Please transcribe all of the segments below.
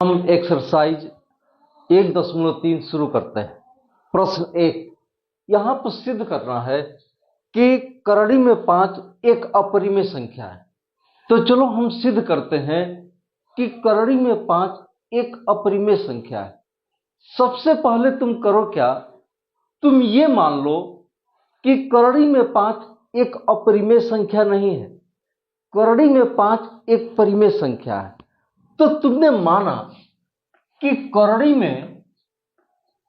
हम एक्सरसाइज 1.3 शुरू करते हैं। प्रश्न 1, यहां पर सिद्ध करना है कि करड़ी में 5 एक अपरिमेय संख्या है। तो चलो हम सिद्ध करते हैं कि करड़ी में 5 एक अपरिमेय संख्या है। सबसे पहले तुम करो क्या, तुम ये मान लो कि करड़ी में 5 एक अपरिमेय संख्या नहीं है, करड़ी में 5 एक परिमेय संख्या है। तो तुमने माना कि करड़ी में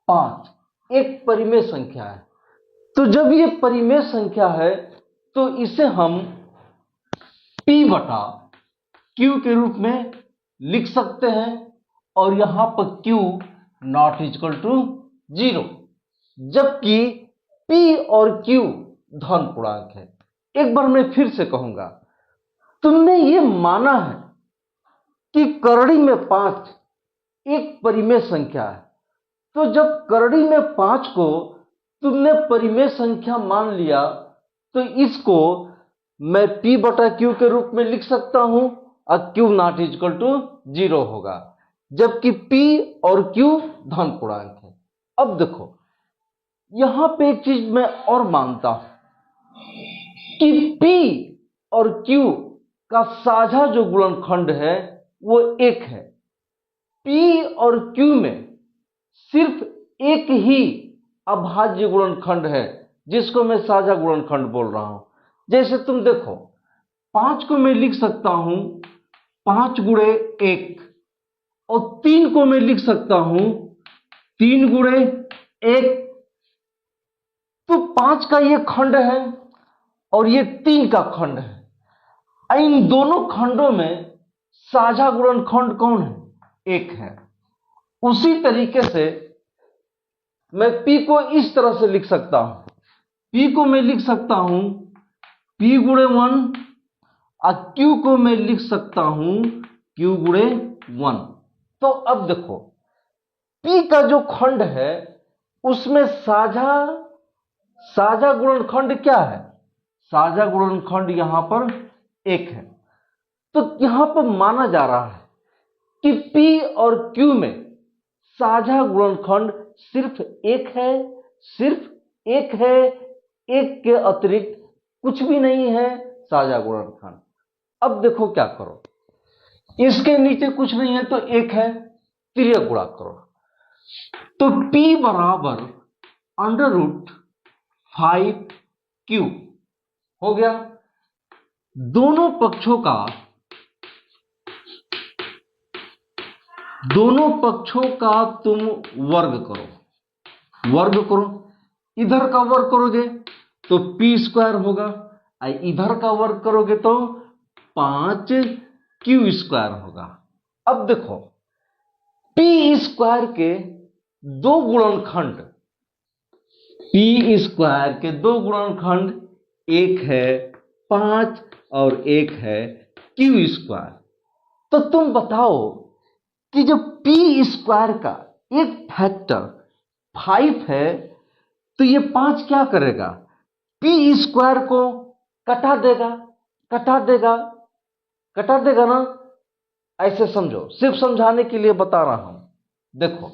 5 एक परिमेय संख्या है। तो जब ये परिमेय संख्या है तो इसे हम P बटा Q के रूप में लिख सकते हैं, और यहां पर Q नॉट इक्वल टू 0, जबकि P और Q धन पूर्णांक है। एक बार मैं फिर से कहूंगा, तुमने ये माना है कि करड़ी में 5 एक परिमेय संख्या है। तो जब करड़ी में 5 को तुमने परिमेय संख्या मान लिया तो इसको मैं P बटा Q के रूप में लिख सकता हूं और Q नॉट इक्वल टू 0 होगा, जबकि P और Q धन पूर्णांक है। अब देखो, यहां पे एक चीज मैं और मानता हूं कि P और Q का साझा जो गुणनखंड है वो 1 है। P और Q में सिर्फ एक ही अभाज्य गुणनखंड है जिसको मैं साझा गुणनखंड बोल रहा हूं। जैसे तुम देखो, 5 को मैं लिख सकता हूं 5 गुणे 1, और 3 को मैं लिख सकता हूं 3 गुणे 1। तो 5 का ये खंड है और ये 3 का खंड है। इन दोनों खंडों में साझा गुणनखंड कौन है? 1 है। उसी तरीके से मैं P को इस तरह से लिख सकता हूं, P को मैं लिख सकता हूं P गुणे 1, और Q को मैं लिख सकता हूं Q गुणे 1। तो अब देखो, P का जो खंड है उसमें साझा गुणनखंड क्या है? साझा गुणनखंड यहां पर 1 है। तो यहां पर माना जा रहा है कि P और Q में साझा गुणनखंड सिर्फ 1 है, सिर्फ 1 है, 1 के अतिरिक्त कुछ भी नहीं है साझा गुणनखंड। अब देखो क्या करो, इसके नीचे कुछ नहीं है तो 1 है, तिर्यक गुणा करो। तो P बराबर √5Q हो गया। दोनों पक्षों का तुम वर्ग करो। इधर का वर्ग करोगे तो P² होगा, इधर का वर्ग करोगे तो 5Q² होगा। अब देखो, P² के दो गुणनखंड एक है 5 और एक है Q²। तो तुम बताओ कि जो P² का एक फैक्टर 5 है तो ये 5 क्या करेगा? P² को कटा देगा ना। ऐसे समझो, सिर्फ समझाने के लिए बता रहा हूं। देखो,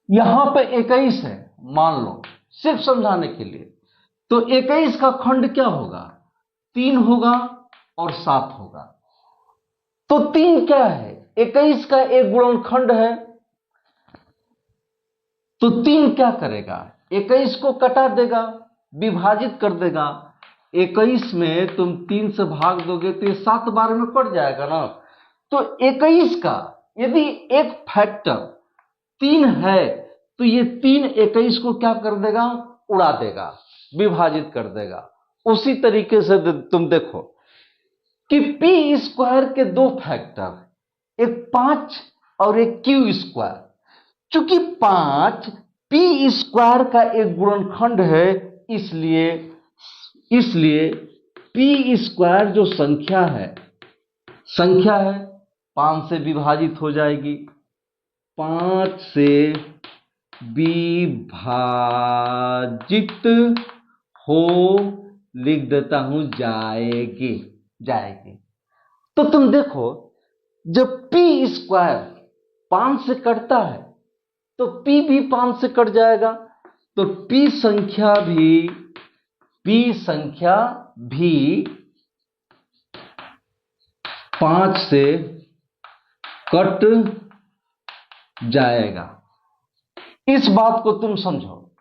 यहां पे 21 है मान लो, सिर्फ समझाने के लिए। तो 21 का खंड क्या होगा? 3 होगा और 7 होगा। तो 3 क्या है? 21 का एक गुणनखंड है। तो 3 क्या करेगा? 21 को कटा देगा, विभाजित कर देगा। 21 में तुम 3 से भाग दोगे तो ये 7 बार में कट जाएगा ना। तो 21 का यदि एक फैक्टर 3 है तो ये 3 21 को क्या कर देगा? उड़ा देगा, विभाजित कर देगा। उसी तरीके से तुम देखो कि P² के दो फैक्टर, एक 5 और एक Q²। चूंकि 5 P² का एक गुणनखंड है, इसलिए P² जो संख्या है 5 से विभाजित हो जाएगी। 5 से विभाजित हो लिख देता हूं जाएगी। तो तुम देखो, जब P² 5 से कटता है तो p भी 5 से कट जाएगा, तो p संख्या भी 5 से कट जाएगा। इस बात को तुम समझो,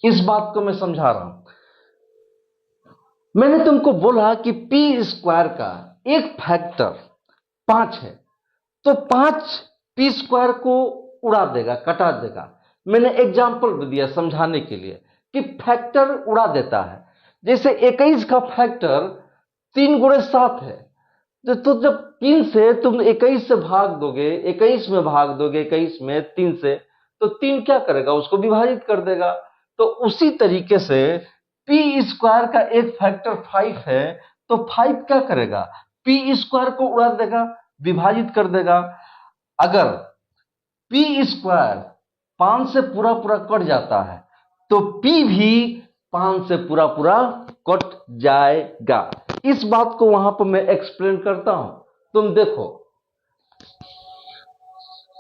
इस बात को मैं समझा रहा हूं। मैंने तुमको बोला कि p स्क्वायर का एक फैक्टर 5 है, तो 5 p स्क्वायर को उड़ा देगा, कटा देगा। मैंने एग्जाम्पल भी दिया समझाने के लिए कि फैक्टर उड़ा देता है। जैसे 21 का फैक्टर 3 गुणे 7 है, तो जब 3 से तुम 21 से भाग दोगे, 21 में भाग दोगे 21 में 3 से, तो 3 क्या करेगा, उसको विभाजित कर देगा। तो उसी तरीके से p स्क्वायर का एक फैक्टर 5 है, तो 5 क्या करेगा, p स्क्वायर को उड़ा देगा, विभाजित कर देगा। अगर p स्क्वायर 5 से पूरा पूरा कट जाता है तो p भी 5 से पूरा पूरा कट जाएगा। इस बात को वहां पर मैं एक्सप्लेन करता हूं, तुम देखो।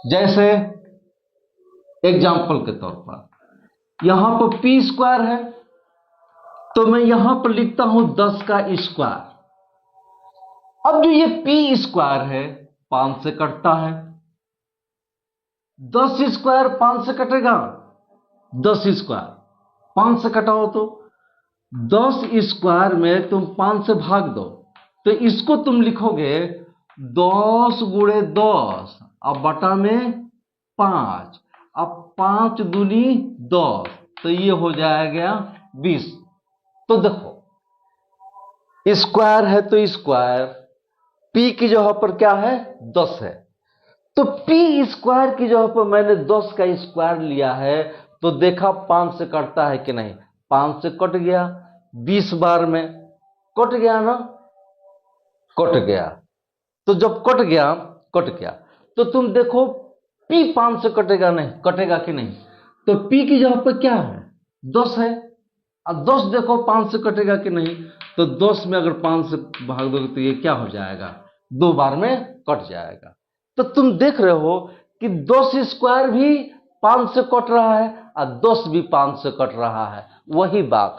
जैसे एग्जाम्पल के तौर पर यहां पर p स्क्वायर है, तो मैं यहां पर लिखता हूं 10 का स्क्वायर। अब जो ये p स्क्वायर है 5 से कटता है, 10 स्क्वायर 5 से कटेगा, 10 स्क्वायर 5 से कटाओ तो 10 स्क्वायर में तुम 5 से भाग दो, तो इसको तुम लिखोगे 10 गुणे 10 अब बटा में 5, अब 5 दूनी 10, तो ये हो जाएगा 20। तो देखो स्क्वायर है तो स्क्वायर, p की जगह पर क्या है 10 है, तो p स्क्वायर की जगह पर मैंने 10 का स्क्वायर लिया है, तो देखा 5 से कटता है कि नहीं, 5 से कट गया, 20 बार में कट गया ना, कट गया। तो जब कट गया, तो तुम देखो p 5 से कटेगा नहीं, कटेगा कि नहीं, तो p की जगह पर क्या है 10 है। अब 10 देखो 5 से कटेगा कि नहीं, तो 10 में अगर 5 से भाग दोगे तो ये क्या हो जाएगा, 2 बार में कट जाएगा। तो तुम देख रहे हो कि 10 स्क्वायर भी 5 से कट रहा है और 10 भी 5 से कट रहा है। वही बात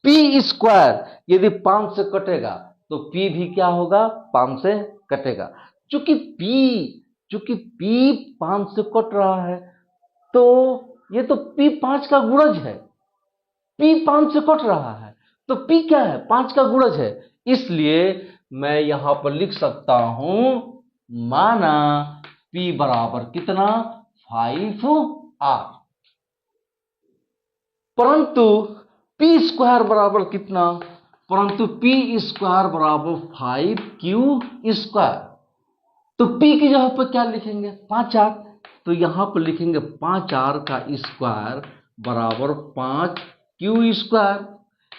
p स्क्वायर यदि 5 से कटेगा तो p भी क्या होगा, 5 से कटेगा। चूंकि p 5 से कट रहा है, तो ये तो p 5 का गुणज है, p 5 से कट रहा है, तो p क्या है, 5 का गुणज है। इसलिए मैं यहां पर लिख सकता हूं, माना p बराबर कितना 5r, परंतु p स्क्वायर बराबर कितना, परंतु p स्क्वायर बराबर 5q स्क्वायर। तो p की जगह पर क्या लिखेंगे 5r, तो यहां पर लिखेंगे 5r का स्क्वायर बराबर 5q स्क्वायर।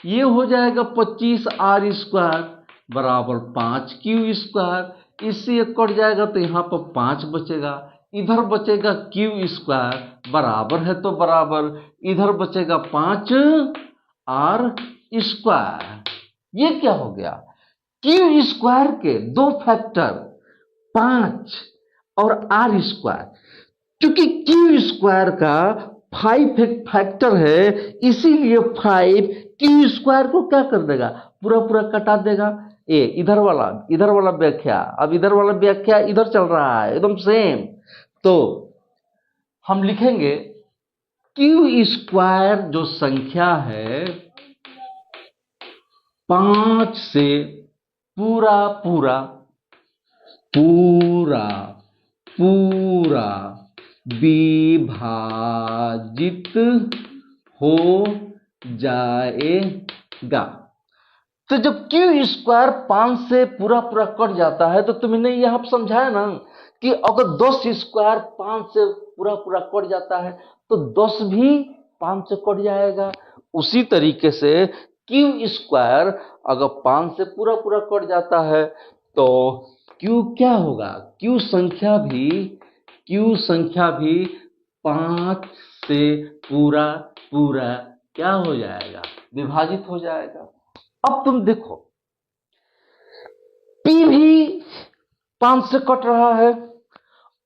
ये हो जाएगा 25r स्क्वायर बराबर 5q स्क्वायर। इससे ये कट जाएगा तो यहां पर 5 बचेगा, इधर बचेगा q स्क्वायर, बराबर है तो बराबर, इधर बचेगा 5r स्क्वायर। ये क्या हो गया, q स्क्वायर के दो फैक्टर 5 और r स्क्वायर, क्योंकि q स्क्वायर का 5 एक फैक्टर है, इसीलिए 5 q स्क्वायर को क्या कर देगा, पूरा पूरा कटा देगा। इधर वाला व्याख्या, अब इधर वाला व्याख्या इधर चल रहा है एकदम सेम, तो हम लिखेंगे q स्क्वायर जो संख्या है 5 से पूरा पूरा विभाजित हो जाएगा। तो जब q स्क्वायर 5 से पूरा पूरा कट जाता है, तो तुमने यहां पर समझाया ना कि अगर 10 स्क्वायर 5 से पूरा पूरा कट जाता है तो 10 भी 5 से कट जाएगा। उसी तरीके से q स्क्वायर अगर 5 से पूरा पूरा कट जाता है तो q क्या होगा, q संख्या भी 5 से पूरा पूरा क्या हो जाएगा, विभाजित हो जाएगा। अब तुम देखो p भी 5 से कट रहा है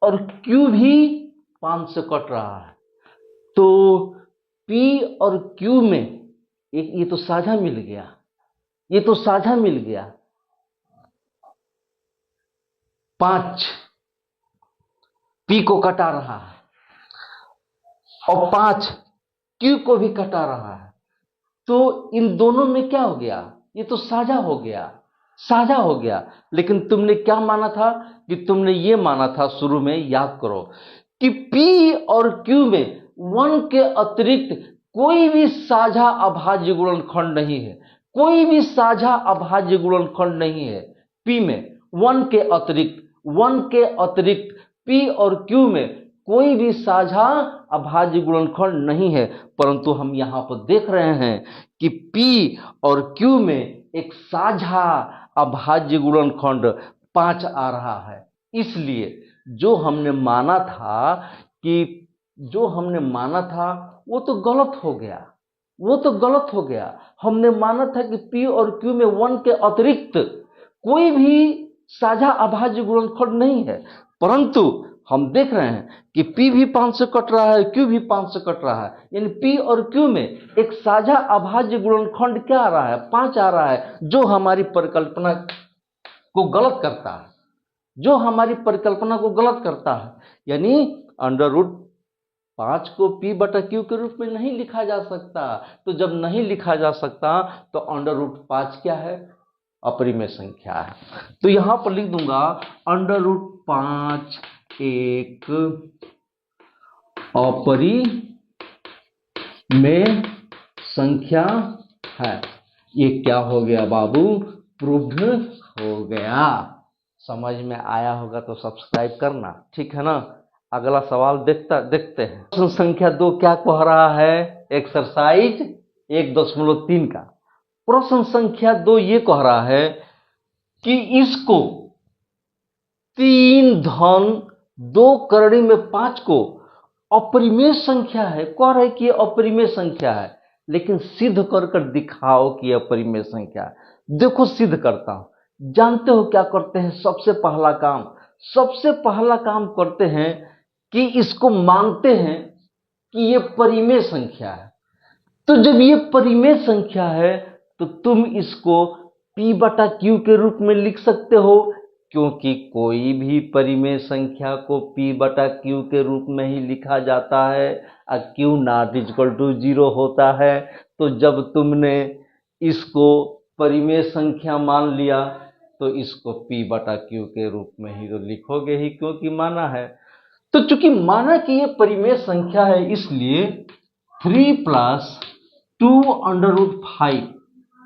और Q भी 5 से कट रहा है, तो P और Q में एक ये तो साझा मिल गया, ये तो साझा मिल गया। 5 P को कटा रहा है और 5 Q को भी कटा रहा है, तो इन दोनों में क्या हो गया, ये तो साझा हो गया, साझा हो गया। लेकिन तुमने क्या माना था, कि तुमने ये माना था शुरू में, याद करो, कि P और Q में 1 के अतिरिक्त कोई भी साझा अभाज्य गुणनखंड नहीं है, कोई भी साझा अभाज्य गुणनखंड नहीं है। P में 1 के अतिरिक्त, 1 के अतिरिक्त P और Q में कोई भी साझा अभाज्य गुणनखंड नहीं है। परंतु हम यहां पर देख रहे हैं कि P और Q में एक साझा अभाज्य गुणनखंड 5 आ रहा है। इसलिए जो हमने माना था वो तो गलत हो गया, वो तो गलत हो गया। हमने माना था कि P और Q में 1 के अतिरिक्त कोई भी साझा अभाज्य गुणनखंड नहीं है, परंतु हम देख रहे हैं कि P भी 5 से कट रहा है, Q भी 5 से कट रहा है, यानी P और Q में एक साझा अभाज्य गुणनखंड क्या आ रहा है, 5 आ रहा है, जो हमारी परिकल्पना को गलत करता है, जो हमारी परिकल्पना को गलत करता है। यानी अंडर रूट 5 को P बटा Q के रूप में नहीं लिखा जा सकता। तो जब नहीं लिखा जा सकता तो अंडर रूट 5 क्या है, अपरिमेय संख्या है। तो यहां पर लिख दूंगा अंडर रूट 5 एक अपरिमेय संख्या है। ये क्या हो गया बाबू, प्रूव्ड हो गया। समझ में आया होगा तो सब्सक्राइब करना, ठीक है ना। अगला सवाल देखते हैं। प्रश्न संख्या 2 क्या कह रहा है, एक्सरसाइज 1.3 का प्रश्न संख्या 2 ये कह रहा है कि इसको 3 धन 2 करड़ी में 5 को अपरिमेय संख्या है, कह रहे कि अपरिमेय संख्या है, लेकिन सिद्ध कर दिखाओ कि अपरिमेय संख्या है। देखो सिद्ध करता हूं। जानते हो क्या करते हैं, सबसे पहला काम करते हैं कि इसको मानते हैं कि ये परिमेय संख्या है। तो जब ये परिमेय संख्या है तो तुम इसको P बटा Q के रूप में लिख सकते हो, क्योंकि कोई भी परिमेय संख्या को P बटा Q के रूप में ही लिखा जाता है और Q नॉट इक्वल टू 0 होता है। तो जब तुमने इसको परिमेय संख्या मान लिया तो इसको P बटा Q के रूप में ही तो लिखोगे ही, क्योंकि माना है। तो चूंकि माना कि ये परिमेय संख्या है, इसलिए 3 + 2 अंडर रूट 5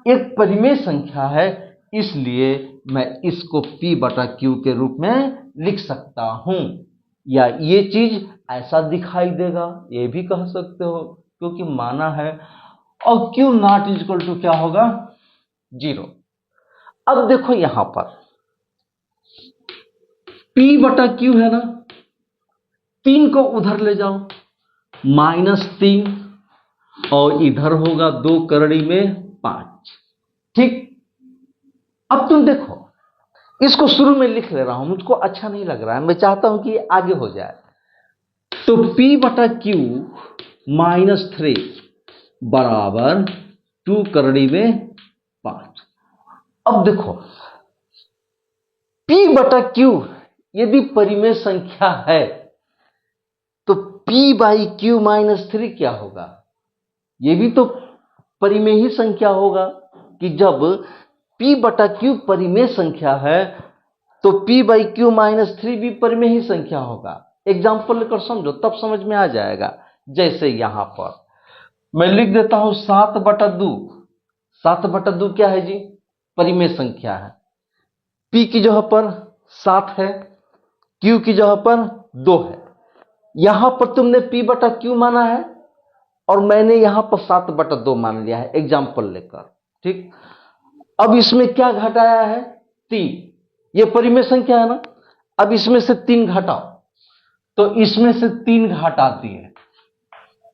एक परिमेय संख्या है, इसलिए मैं इसको P बटा Q के रूप में लिख सकता हूं। या ये चीज ऐसा दिखाई देगा, ये भी कह सकते हो, क्योंकि माना है। और Q नॉट इक्वल टू क्या होगा, 0। अब देखो यहां पर P बटा Q है ना, 3 को उधर ले जाओ, -3, और इधर होगा 2 करड़ी में 5, ठीक। अब तुम देखो, इसको शुरू में लिख ले रहा हूं, मुझको अच्छा नहीं लग रहा है, मैं चाहता हूं कि आगे हो जाए। तो P बटा Q -3 बराबर 2 करड़ी में 5। अब देखो P बटा Q यदि परिमेय संख्या है तो P बाई Q -3 क्या होगा, ये भी तो परिमेय ही संख्या होगा। कि जब P बटा Q परिमेय संख्या है तो P बाई Q -3 भी परिमेय ही संख्या होगा। एग्जाम्पल लेकर समझो, तब समझ में आ जाएगा। जैसे यहां पर मैं लिख देता हूं 7/2। 7/2 क्या है जी, परिमेय संख्या है। P की जगह पर 7 है, Q की जगह पर 2 है। यहां पर तुमने P बटा Q माना है और मैंने यहां पर 7/2 मान लिया है, एग्जाम्पल लेकर, ठीक। अब इसमें क्या घटाया है, 3। ये परिमेय संख्या है ना। अब इसमें से 3 घटाओ, तो इसमें से 3 घटा दिए,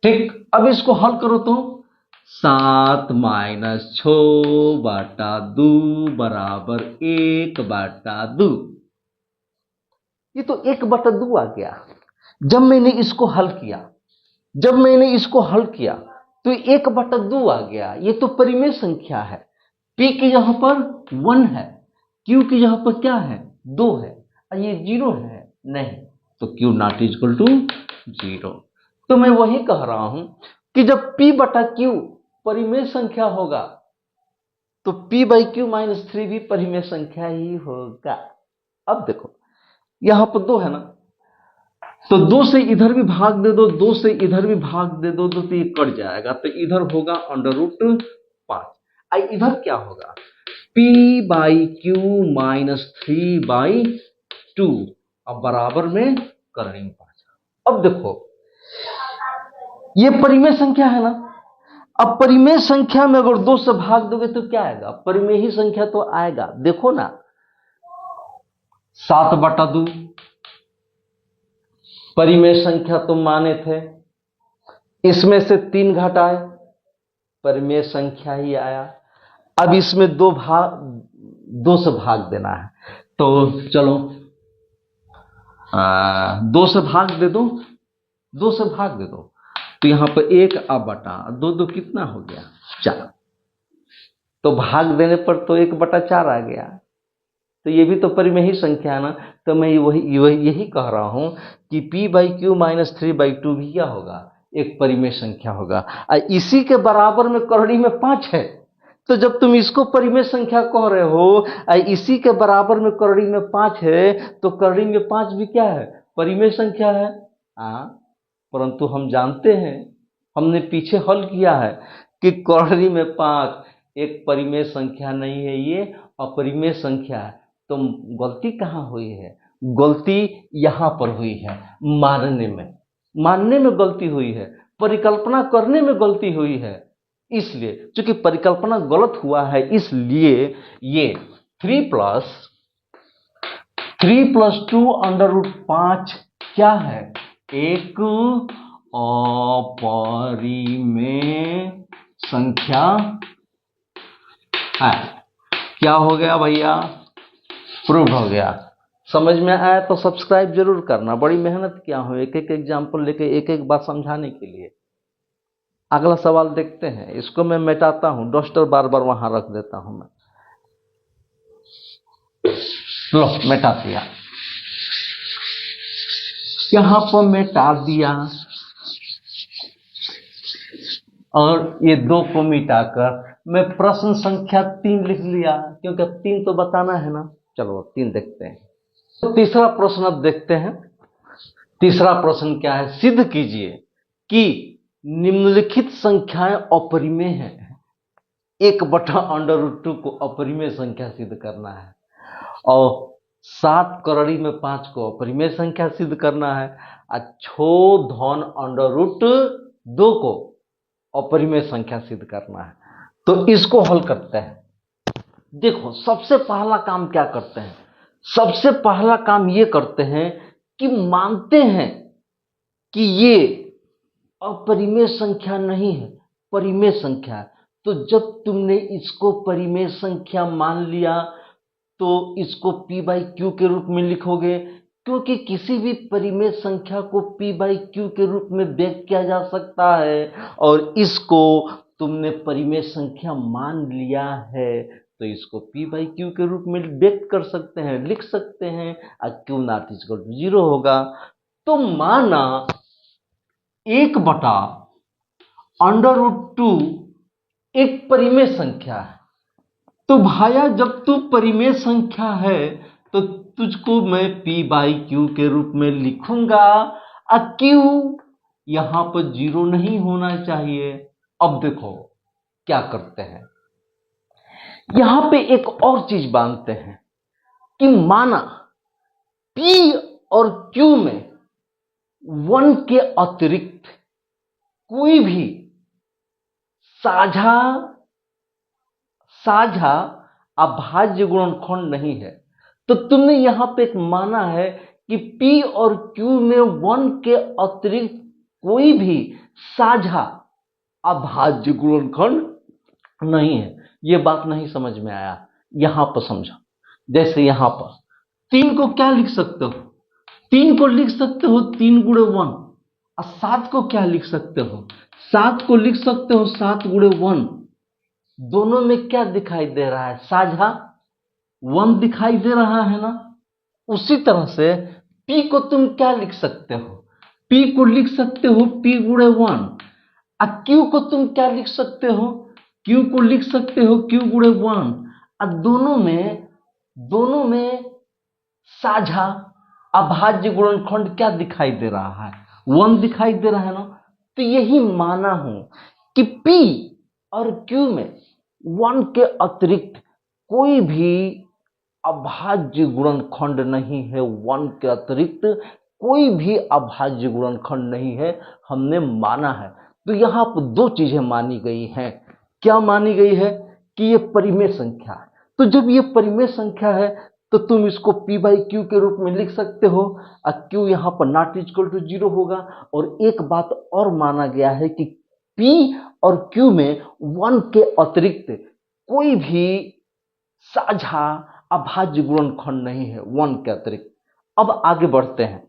ठीक। अब इसको हल करो तो 7 - 6/2 बराबर 1/2। ये तो 1/2 आ गया। जब मैंने इसको हल किया तो 1/2 आ गया। ये तो परिमेय संख्या है। P की जगह पर 1 है, Q की जगह पर क्या है 2 है, और ये 0 है नहीं, तो Q नॉट इक्वल टू 0। तो मैं वही कह रहा हूं कि जब P/Q परिमेय संख्या होगा तो P/Q - 3 भी परिमेय संख्या ही होगा। अब देखो यहां पर 2 है ना, तो 2 से इधर भी भाग दे दो, 2 से इधर भी भाग दे दो, तो ये कट जाएगा, तो इधर होगा √5। इधर क्या होगा P/Q - 3/2 अब बराबर में करनी 5। अब देखो ये परिमेय संख्या है ना, अब परिमेय संख्या में अगर 2 से भाग दोगे तो क्या आएगा, परिमेय ही संख्या तो आएगा। देखो ना 7/2 परिमेय संख्या तुम माने थे, इसमें से 3 घटाए परिमेय संख्या ही आया। अब इसमें 2 से भाग देना है, तो चलो 2 से भाग दे दो, 2 से भाग दे दो, तो यहां पर 1 अब बटा 2 कितना हो गया 4, तो भाग देने पर तो 1/4 आ गया, तो ये भी तो परिमेय ही संख्या है ना। तो मैं यही कह रहा हूं कि P/Q - 3/2 भी क्या होगा, एक परिमेय संख्या होगा। इसी के बराबर में करड़ी में 5 है, तो जब तुम इसको परिमेय संख्या कह रहे हो, इसी के बराबर में करड़ी में 5 है, तो करड़ी में 5 भी क्या है, परिमेय संख्या है। परंतु हम जानते हैं, हमने पीछे हल किया है कि करड़ी में 5 एक परिमेय संख्या नहीं है, ये अपरिमेय संख्या है। तो गलती कहाँ हुई है, गलती यहां पर हुई है, मानने में गलती हुई है, परिकल्पना करने में गलती हुई है। इसलिए चूंकि परिकल्पना गलत हुआ है, इसलिए ये 3 + 2 √5 क्या है, एक अपरिमेय संख्या है। क्या हो गया भैया, प्रूव हो गया। समझ में आया तो सब्सक्राइब जरूर करना। बड़ी मेहनत किया हूं एक एक एग्जाम्पल लेके, एक एक बात समझाने के लिए। अगला सवाल देखते हैं, इसको मैं मिटाता हूं, डस्टर बार बार वहां रख देता हूं मैं। लो मिटा दिया, यहां पर मिटा दिया, और ये 2 को मिटाकर मैं प्रश्न संख्या 3 लिख लिया, क्योंकि 3 तो बताना है ना। चलो 3 देखते हैं। तो तीसरा प्रश्न अब देखते हैं। तीसरा प्रश्न क्या है, सिद्ध कीजिए कि निम्नलिखित संख्याएं अपरिमेय हैं। 1/√2 को अपरिमेय संख्या सिद्ध करना है, और 7 करड़ी में 5 को अपरिमेय संख्या सिद्ध करना है, और 6√2 को अपरिमेय संख्या सिद्ध करना है। तो इसको हल करते हैं। देखो सबसे पहला काम क्या करते हैं, सबसे पहला काम ये करते हैं कि मानते हैं कि ये अपरिमेय संख्या नहीं है, परिमेय संख्या है। तो जब तुमने इसको परिमेय संख्या मान लिया, तो इसको P/Q के रूप में लिखोगे, क्योंकि किसी भी परिमेय संख्या को P/Q के रूप में व्यक्त किया जा सकता है, और इसको तुमने परिमेय संख्या मान लिया है, तो इसको P/Q के रूप में व्यक्त कर सकते हैं, लिख सकते हैं, और Q नॉट इक्वल टू 0 होगा। तो माना 1/√2 एक परिमेय संख्या है। तो भाया जब तू परिमेय संख्या है, तो तुझको मैं P/Q के रूप में लिखूंगा, और Q यहां पर 0 नहीं होना चाहिए। अब देखो क्या करते हैं, यहां पे एक और चीज मानते हैं कि माना P और Q में 1 के अतिरिक्त कोई भी साझा अभाज्य गुणनखंड नहीं है। तो तुमने यहां पे एक माना है कि P और Q में 1 के अतिरिक्त कोई भी साझा अभाज्य गुणनखंड नहीं है। ये बात नहीं समझ में आया, यहां पर समझो। जैसे यहां पर 3 को क्या लिख सकते हो, 3 को लिख सकते हो 3 गुणे 1, और 7 को क्या लिख सकते हो, 7 को लिख सकते हो 7 गुणे 1। दोनों में क्या दिखाई दे रहा है, साझा 1 दिखाई दे रहा है ना। उसी तरह से p को तुम क्या लिख सकते हो, p को लिख सकते हो p गुणे 1, और q को तुम क्या लिख सकते हो, q को लिख सकते हो q गुणे 1। और दोनों में साझा अभाज्य गुणनखंड क्या दिखाई दे रहा है, 1 दिखाई दे रहा है ना। तो यही माना हूं कि p और q में 1 के अतिरिक्त कोई भी अभाज्य गुणनखंड नहीं है, 1 के अतिरिक्त कोई भी अभाज्य गुणनखंड नहीं है, हमने माना है। तो यहां पर 2 चीजें मानी गई हैं। क्या मानी गई है कि ये परिमेय संख्या है। तो जब ये परिमेय संख्या है तो तुम इसको p बाई क्यू के रूप में लिख सकते हो, और q यहां पर नॉट इक्वल टू 0 होगा। और एक बात और माना गया है कि p और q में 1 के अतिरिक्त कोई भी साझा अभाज्य गुणनखंड नहीं है, 1 के अतिरिक्त। अब आगे बढ़ते हैं,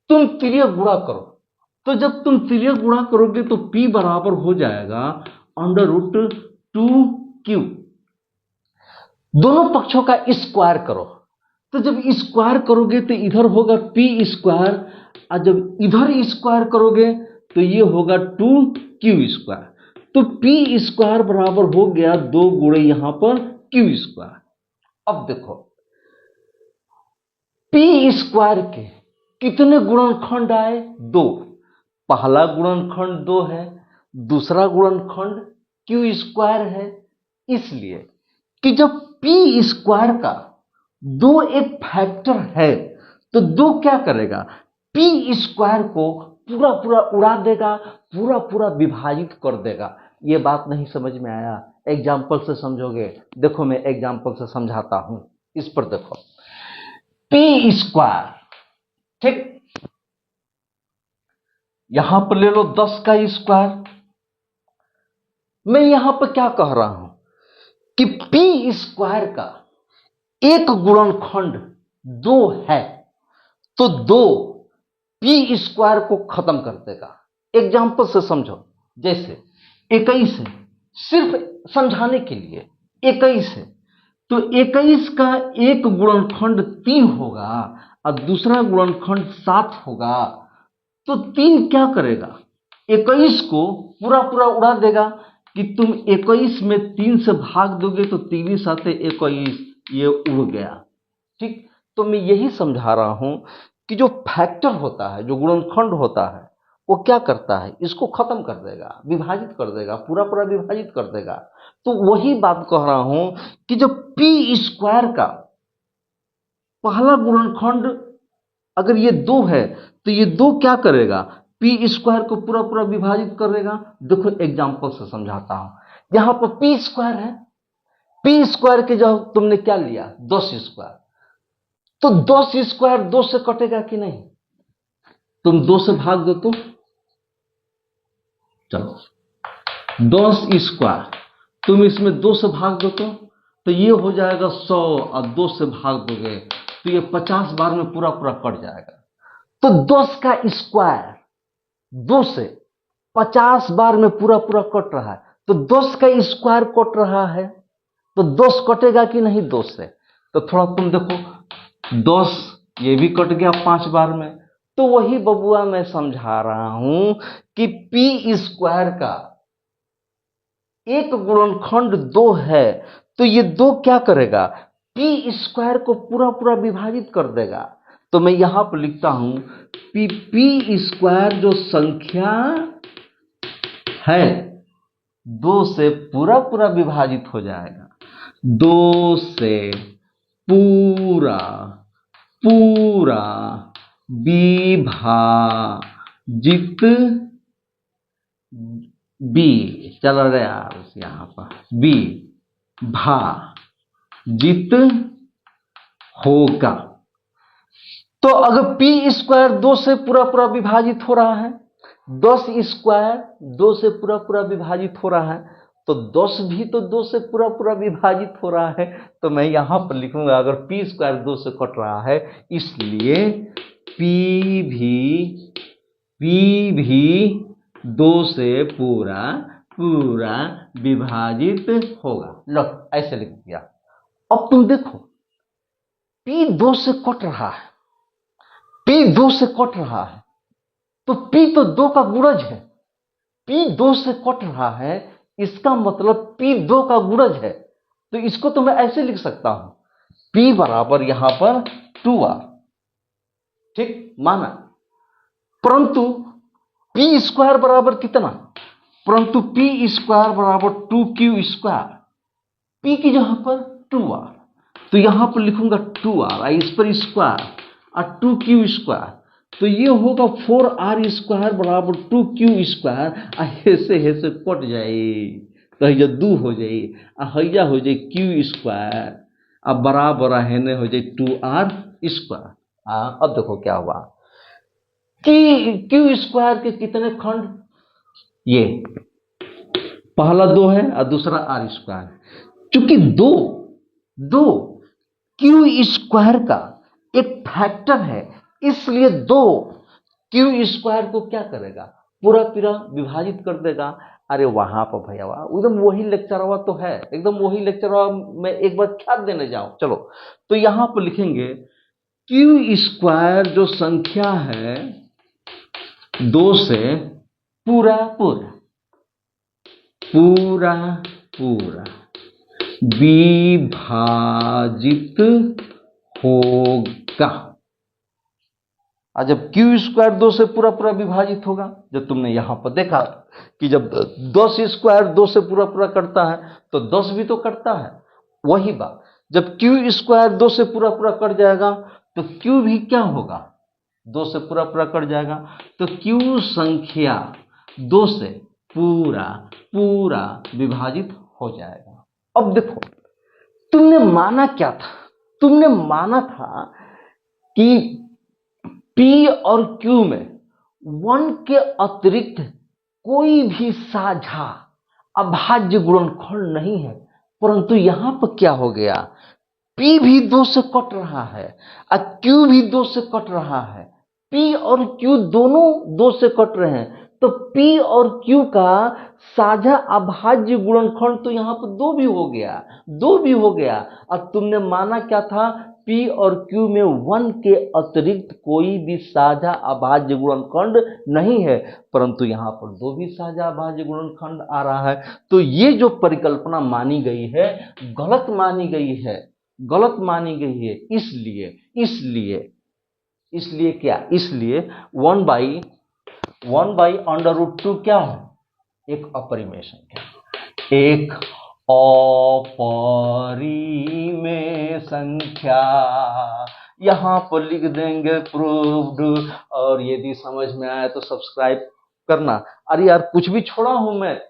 तुम तिर्यक गुणा करो। तो जब तुम तिर्यक गुणा करोगे तो p बराबर हो जाएगा √2q। दोनों पक्षों का स्क्वायर करो। तो जब स्क्वायर करोगे तो इधर होगा p स्क्वायर, और जब इधर स्क्वायर करोगे तो ये होगा 2q स्क्वायर। तो p स्क्वायर बराबर हो गया 2 गुणे यहां पर q स्क्वायर। अब देखो p स्क्वायर के कितने गुणनखंड आए, 2। पहला गुणनखंड 2 है, दूसरा गुणनखंड q स्क्वायर है। इसलिए कि जब p स्क्वायर का 2 एक फैक्टर है तो 2 क्या करेगा, p स्क्वायर को पूरा पूरा उड़ा देगा, पूरा पूरा विभाजित कर देगा। ये बात नहीं समझ में आया, एग्जाम्पल से समझोगे। देखो मैं एग्जाम्पल से समझाता हूं, इस पर देखो। p स्क्वायर, ठीक, यहां पर ले लो 10 का स्क्वायर। मैं यहां पर क्या कह रहा हूं कि p स्क्वायर का एक गुणनखंड 2 है, तो 2 p स्क्वायर को खत्म कर देगा। एग्जाम्पल से समझो, जैसे 21 है, सिर्फ समझाने के लिए 21 है, तो 21 का एक गुणनखंड 3 होगा और दूसरा गुणनखंड 7 होगा। तो 3 क्या करेगा, 21 को पूरा पूरा उड़ा देगा। कि तुम 21 में 3 से भाग दोगे तो 3 साथे 21, ये उड़ गया। ठीक, तो मैं यही समझा रहा हूं कि जो फैक्टर होता है, जो गुणनखंड होता है, वो क्या करता है, इसको खत्म कर देगा, विभाजित कर देगा, पूरा पूरा विभाजित कर देगा। तो वही बात कह रहा हूं कि जब p स्क्वायर का पहला गुणनखंड अगर ये 2 है तो ये 2 क्या करेगा, p स्क्वायर को पूरा पूरा विभाजित करेगा। देखो एग्जांपल से समझाता हूं, यहां पर p स्क्वायर है, p स्क्वायर के जब तुमने क्या लिया 10 स्क्वायर, तो 10 स्क्वायर 2 से कटेगा कि नहीं, तुम 2 से भाग दो तो चलो 10 स्क्वायर, तुम इसमें 2 से भाग दो तो ये हो जाएगा 100, और 2 से भाग दोगे तो ये 50 बार में पूरा पूरा कट जाएगा। तो 10 का स्क्वायर 2 से 50 बार में पूरा पूरा कट रहा है, तो 10 का स्क्वायर कट रहा है, तो 10 कटेगा कि नहीं 2 से। तो थोड़ा तुम देखो, 10 ये भी कट गया 5 बार में। तो वही बबुआ मैं समझा रहा हूं कि p स्क्वायर का एक गुणनखंड 2 है, तो ये 2 क्या करेगा, p स्क्वायर को पूरा पूरा विभाजित कर देगा। तो मैं यहां पर लिखता हूं p स्क्वायर जो संख्या है 2 से पूरा पूरा विभाजित हो जाएगा, 2 से पूरा पूरा विभाजित, b चल रहा यार यहां पर विभाजित होगा। तो अगर p स्क्वायर 2 से पूरा पूरा विभाजित हो रहा है, 10 स्क्वायर 2 से पूरा पूरा विभाजित हो रहा है, तो 10 भी तो 2 से पूरा पूरा विभाजित हो रहा है। तो मैं यहां पर लिखूंगा अगर p स्क्वायर 2 से कट रहा है, इसलिए पी भी 2 से पूरा विभाजित होगा। लो ऐसे लिख दिया। अब तुम देखो P 2 से कट रहा है, P 2 से कट रहा है, तो P तो 2 का गुणज है। P 2 से कट रहा है, इसका मतलब P 2 का गुणज है। तो इसको तो मैं ऐसे लिख सकता हूं, P बराबर यहां पर 2R, ठीक माना। परंतु P स्क्वायर बराबर कितना, परंतु P स्क्वायर बराबर 2Q स्क्वायर, P की जगह पर 2R, तो यहां पर लिखूंगा 2R, इस पर स्क्वायर और 2Q स्क्वायर, तो ये होगा 4R स्क्वायर बराबर 2Q स्क्वायर। ऐसे ऐसे कट जाए तो ये 2 हो जाए, हैया हो जाए Q स्क्वायर, अब बराबर है हो जाए 2R स्क्वायर। अब देखो क्या हुआ कि Q स्क्वायर के कितने खंड, ये पहला 2 है और दूसरा R स्क्वायर। चूंकि दो Q स्क्वायर का एक फैक्टर है, इसलिए 2 Q स्क्वायर को क्या करेगा, पूरा विभाजित कर देगा। अरे वहां पर भैया एकदम वही लेक्चर हुआ तो है, एकदम वही लेक्चर हुआ, मैं एक बार ख्याल देने जाऊं। चलो तो यहां पर लिखेंगे Q स्क्वायर जो संख्या है 2 से पूरा विभाजित होगा। और जब Q स्क्वायर 2 से पूरा विभाजित होगा, जब तुमने यहां पर देखा कि जब 10 स्क्वायर 2 से पूरा करता है तो 10 भी तो करता है, वही बात जब Q स्क्वायर 2 से पूरा कट जाएगा तो Q भी क्या होगा, 2 से पूरा कट जाएगा, तो Q संख्या 2 से पूरा विभाजित हो जाएगा। अब देखो तुमने माना क्या था, तुमने माना था कि P और Q में 1 के अतिरिक्त कोई भी साझा अभाज्य गुणनखंड नहीं है, परंतु यहां पर क्या हो गया, P भी 2 से कट रहा है और Q भी 2 से कट रहा है, P और Q दोनों 2 से कट रहे हैं, तो P और Q का साझा अभाज्य गुणनखंड तो यहां पर 2 भी हो गया। और तुमने माना क्या था, P और Q में 1 के अतिरिक्त कोई भी साझा अभाज्य गुणनखंड नहीं है, परंतु यहां पर 2 भी साझा अभाज्य गुणनखंड आ रहा है। तो ये जो परिकल्पना मानी गई है गलत मानी गई है, इसलिए क्या, इसलिए 1/√2 क्या है, एक अपरिमेय संख्या, यहां पर लिख देंगे प्रूव्ड। और यदि समझ में आया तो सब्सक्राइब करना। अरे यार कुछ भी छोड़ा हूं मैं,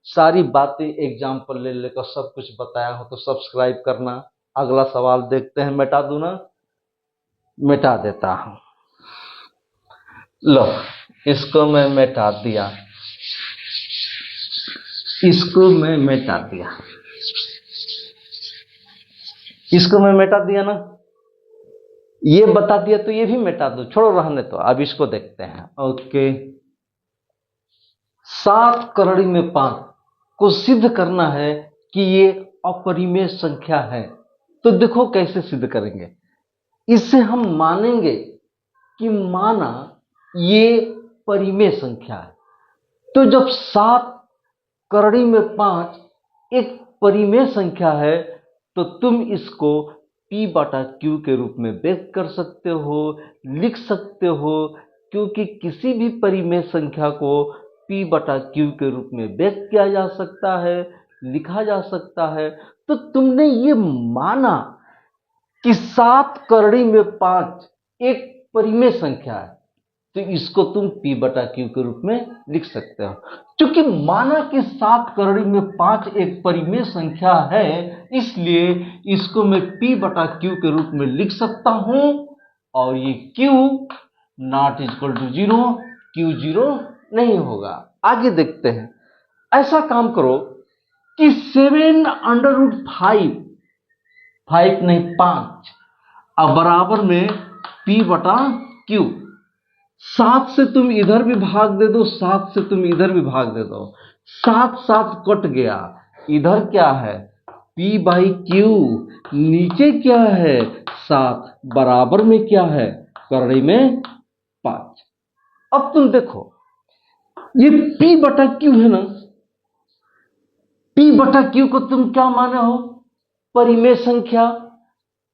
सारी बातें एग्जाम्पल ले लेकर सब कुछ बताया हो तो सब्सक्राइब करना। अगला सवाल देखते हैं, मिटा दूं ना, मिटा देता हूं। लो इसको मैं मिटा दिया, इसको मैं मिटा दिया ना, ये बता दिया तो ये भी मिटा दो, छोड़ो रहने तो। अब इसको देखते हैं। ओके, 7 करड़ी में 5 को सिद्ध करना है कि ये अपरिमेय संख्या है। तो देखो कैसे सिद्ध करेंगे, इससे हम मानेंगे कि माना ये परिमेय संख्या है। तो जब 7 करड़ी में 5 एक परिमेय संख्या है तो तुम इसको P/Q के रूप में व्यक्त कर सकते हो, लिख सकते हो, क्योंकि किसी भी परिमेय संख्या को P/Q के रूप में व्यक्त किया जा सकता है, लिखा जा सकता है। तो तुमने ये माना कि 7 करड़ी में 5 एक परिमेय संख्या है, तो इसको तुम P/Q के रूप में लिख सकते हो। क्योंकि माना कि 7 करड़ी में 5 एक परिमेय संख्या है, इसलिए इसको मैं P/Q के रूप में लिख सकता हूं। और ये Q ≠ 0, Q 0 नहीं होगा। आगे देखते हैं। ऐसा काम करो कि 7√5, 5 नहीं 5 और बराबर में P/Q, 7 से तुम इधर भी भाग दे दो, 7 से तुम इधर भी भाग दे दो, 7 7 कट गया। इधर क्या है P बाई क्यू, नीचे क्या है 7, बराबर में क्या है करड़ी में 5। अब तुम देखो ये P बटा क्यू है ना, P बटा क्यू को तुम क्या माने हो परिमेय संख्या।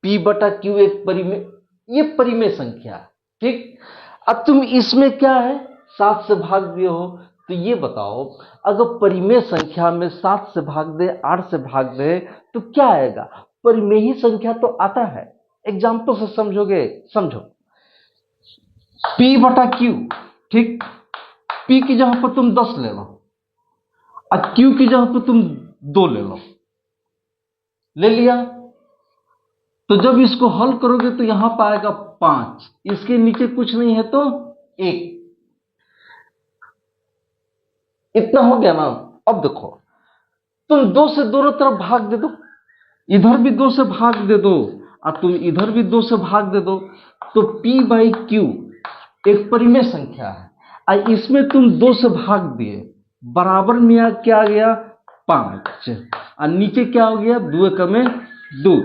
P बटा क्यू एक परिमेय, ये परिमेय संख्या, ठीक। अब तुम इसमें क्या है 7 से भाग दिए हो, तो ये बताओ अगर परिमेय संख्या में 7 से भाग दे 8 से भाग दे तो क्या आएगा, परिमेय ही संख्या तो आता है। एग्जाम्पल से समझोगे, समझो P बटा क्यू, ठीक। P की जगह पर तुम 10 ले लो और Q की जगह पर तुम 2 ले लो, ले लिया। तो जब इसको हल करोगे तो यहां पर आएगा 5, इसके नीचे कुछ नहीं है तो 1, इतना हो गया ना। अब देखो तुम 2 से दोनों तरफ भाग दे दो, इधर भी 2 से भाग दे दो और तुम इधर भी 2 से भाग दे दो, तो P बाई क्यू एक परिमेय संख्या है और इसमें तुम 2 से भाग दिए, बराबर में क्या आ गया 5 और नीचे क्या हो गया 2 एकम 2।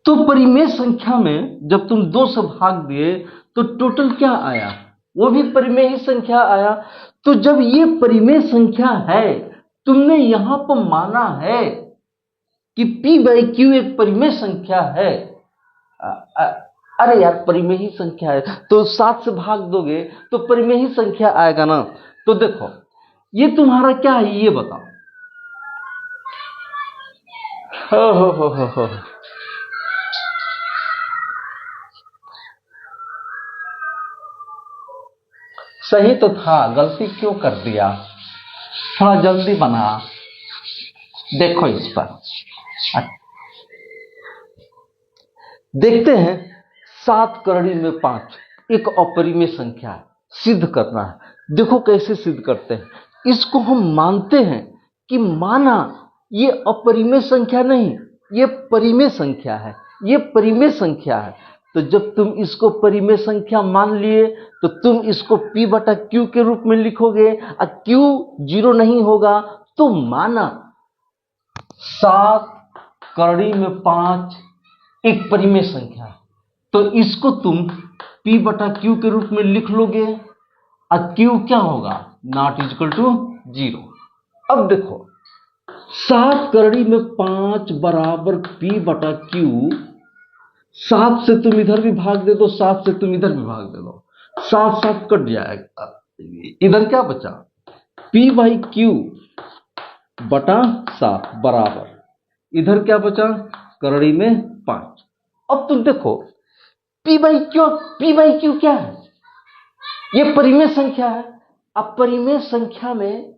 तो परिमेय संख्या में जब तुम 2 से भाग दिए तो टोटल क्या आया, वो भी परिमेय ही संख्या आया। तो जब ये परिमेय संख्या है, तुमने यहां पर माना है कि P बाई क्यू एक परिमेय संख्या है। अरे यार परिमेय ही संख्या है तो 7 से भाग दोगे तो परिमेय ही संख्या आएगा ना। तो देखो ये तुम्हारा क्या है ये बताओ। हो। सही तो था, गलती क्यों कर दिया, थोड़ा जल्दी बना। देखो इस पर देखते हैं 7 करड़ी में 5 एक अपरिमेय संख्या है, सिद्ध करना है। देखो कैसे सिद्ध करते हैं, इसको हम मानते हैं कि माना ये अपरिमेय संख्या नहीं, ये परिमेय संख्या है, ये परिमेय संख्या है। तो जब तुम इसको परिमेय संख्या मान लिए तो तुम इसको P बटा Q के रूप में लिखोगे और Q 0 नहीं होगा। तो माना 7 करड़ी में 5 एक परिमेय संख्या है, तो इसको तुम P बटा Q के रूप में लिख लोगे और Q क्या होगा नॉट इक्वल टू 0। अब देखो 7 करड़ी में 5 बराबर P बटा Q, 7 से तुम इधर भी भाग दे दो, 7 से तुम इधर भी भाग दे दो, 7 7 कट जाएगा, इधर क्या बचा P बाई क्यू बटा 7 बराबर इधर क्या बचा करड़ी में 5। अब तुम देखो P बाई क्यू क्या है, ये परिमेय संख्या है। अब परिमेय संख्या में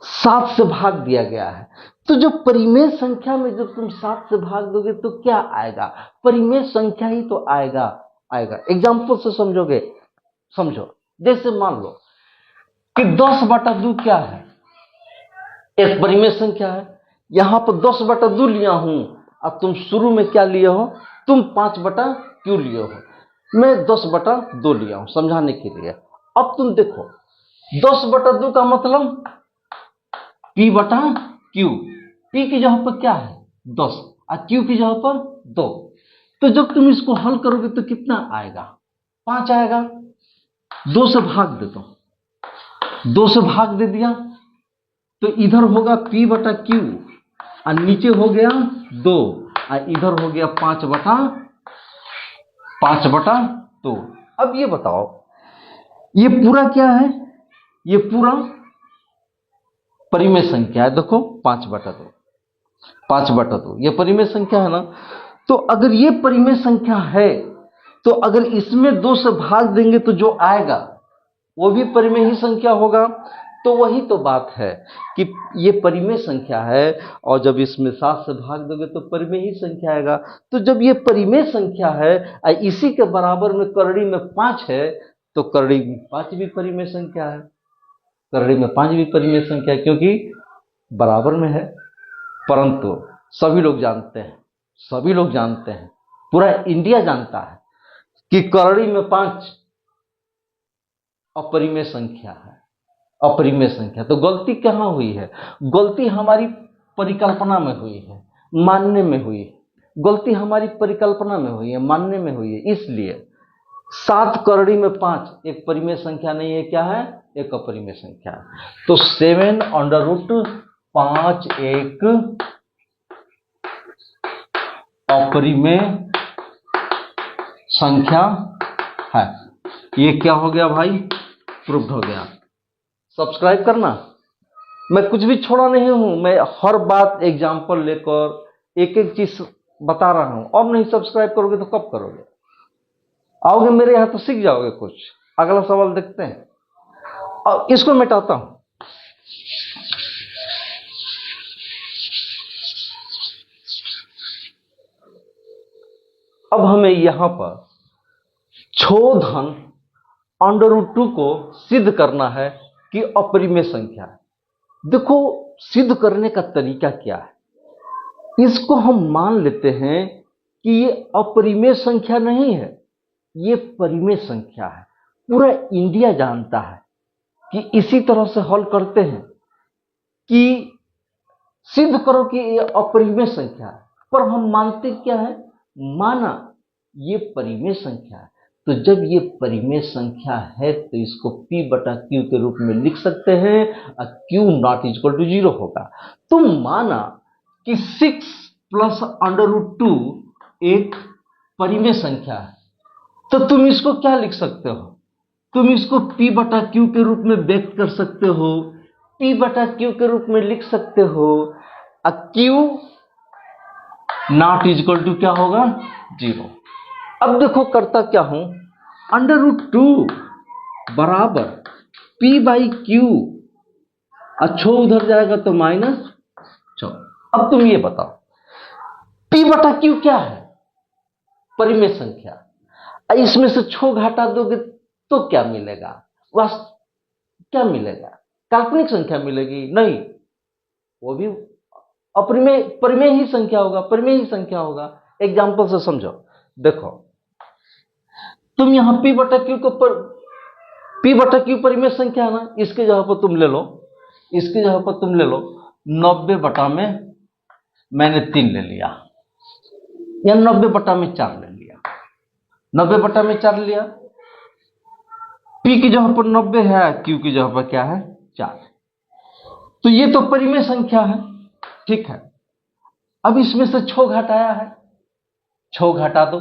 7 से भाग दिया गया है, तो जो परिमेय संख्या में जब तुम 7 से भाग दोगे तो क्या आएगा, परिमेय संख्या ही तो आएगा। एग्जाम्पल से समझोगे, समझो जैसे मान लो कि 10 बटा 2 क्या है, एक परिमेय संख्या है। यहां पर 10 बटा 2 लिया हूं, अब तुम शुरू में क्या लिए हो, तुम 5 बटा क्यू लिए हो, मैं 10 बटा 2 लिया हूं समझाने के लिए। अब तुम देखो 10 बटा 2 का मतलब P बटा Q, P की जगह पर क्या है 10 और Q की जगह पर 2। तो जब तुम इसको हल करोगे तो कितना आएगा 5 आएगा। 2 से भाग दे दो, 2 से भाग दे दिया तो इधर होगा P बटा Q और नीचे हो गया 2 और इधर हो गया 5 बटा 2। अब ये बताओ ये पूरा क्या है, ये पूरा परिमेय संख्या है। देखो 5 बटा 2 ये परिमेय संख्या है ना। तो अगर ये परिमेय संख्या है तो अगर इसमें 2 से भाग देंगे तो जो आएगा वो भी परिमेय ही संख्या होगा। तो वही तो बात है कि ये परिमेय संख्या है और जब इसमें 7 से भाग दोगे तो परिमेय ही संख्या आएगा। तो जब ये परिमेय संख्या है और इसी के बराबर में करड़ी में 5 है तो करड़ी में 5 भी परिमेय संख्या है, करड़ी में 5 भी परिमेय संख्या है क्योंकि बराबर में है। परंतु सभी लोग जानते हैं, पूरा इंडिया जानता है कि करड़ी में 5 अपरिमेय संख्या है, अपरिमेय संख्या। तो गलती कहाँ हुई है? गलती हमारी परिकल्पना में हुई है, मानने में हुई है। गलती हमारी परिकल्पना में हुई है, मानने में हुई है। इसलिए 7 करड़ी में 5 एक परिमेय संख्या नहीं है, क्या है? एक अपरिमेय संख्या है। तो 7/5 एक अपरिमेय संख्या है। ये क्या हो गया भाई? प्रूव्ड हो गया। सब्सक्राइब करना, मैं कुछ भी छोड़ा नहीं हूं, मैं हर बात एग्जाम्पल लेकर एक एक चीज बता रहा हूं। अब नहीं सब्सक्राइब करोगे तो कब करोगे? आओगे मेरे यहां तो सीख जाओगे कुछ। अगला सवाल देखते हैं, और इसको मिटाता हूं। अब हमें यहां पर क्षोधन √2 को सिद्ध करना है कि अपरिमेय संख्या है। देखो सिद्ध करने का तरीका क्या है। इसको हम मान लेते हैं कि ये अपरिमेय संख्या नहीं है, ये परिमेय संख्या है। पूरा इंडिया जानता है कि इसी तरह से हल करते हैं कि सिद्ध करो कि ये अपरिमेय संख्या है। पर हम मानते क्या है? माना ये परिमेय संख्या है। तो जब ये परिमेय संख्या है तो इसको P/Q के रूप में लिख सकते हैं और Q ≠ 0 होगा। तो माना कि 6 + √2 एक परिमेय संख्या है, तो तुम इसको क्या लिख सकते हो? तुम इसको P/Q के रूप में व्यक्त कर सकते हो, P/Q के रूप में लिख सकते हो। Q ≠ क्या होगा? 0। अब देखो करता क्या हूं, √2 बराबर P/Q, अच्छो उधर जाएगा तो -6। अब तुम ये बताओ P/Q क्या है? परिमेय संख्या। इसमें से 6 घटा दोगे तो क्या मिलेगा? क्या मिलेगा? काल्पनिक संख्या मिलेगी? नहीं, वो भी अपरिमेय परिमेय ही संख्या होगा, परिमेय ही संख्या होगा। एग्जाम्पल से समझो। देखो तुम यहां P/Q को P/Q परिमेय संख्या है ना, इसके जगह पर तुम ले लो, इसके जगह पर तुम ले लो 90 में मैंने 3 ले लिया, या 90/4 ले लिया। 90/4 लिया, P की जगह पर 90 है, Q की जगह पर क्या है? 4। तो ये तो परिमेय संख्या है, ठीक है। अब इसमें से 6 घटाया है, 6 घटा दो,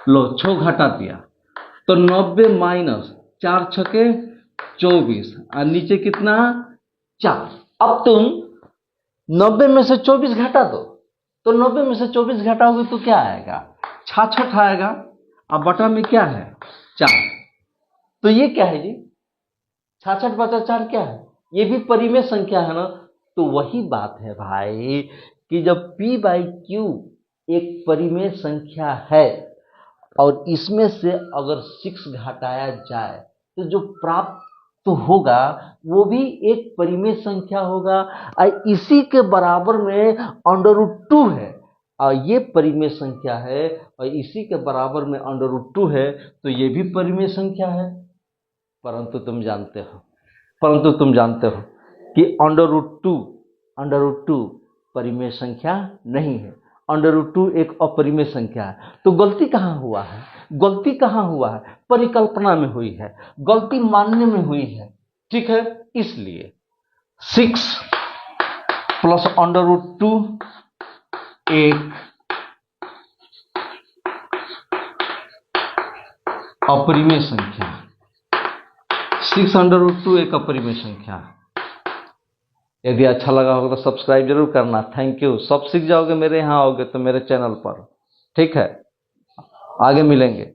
लो 6 घटा दिया तो 90 - 4 × 24 और नीचे कितना? 4। अब तुम 90 में से 24 घटा दो, तो 90 में से 24 घटाओगे तो क्या आएगा? 66 आएगा, अब बटा में क्या है? 4। तो ये क्या है जी? 66/4 क्या है? ये भी परिमेय संख्या है ना। तो वही बात है भाई कि जब P/Q एक परिमेय संख्या है और इसमें से अगर 6 घटाया जाए तो जो प्राप्त तो होगा वो भी एक परिमेय संख्या होगा, और इसी के बराबर में √2 है, और ये परिमेय संख्या है, और इसी के बराबर में √2 है, तो ये भी परिमेय संख्या है। परंतु तुम जानते हो कि √2 परिमेय संख्या नहीं है, √2 एक अपरिमेय संख्या है। तो गलती कहाँ हुआ है? गलती कहाँ हुआ है? परिकल्पना में हुई है, गलती मानने में हुई है, ठीक है। इसलिए 6 + √2 एक अपरिमेय संख्या, 6/2 एक अपरिमेय संख्या। यदि अच्छा लगा होगा तो सब्सक्राइब जरूर करना। Thank you. सब सीख जाओगे मेरे यहाँ आओगे तो मेरे चैनल पर, ठीक है। आगे मिलेंगे।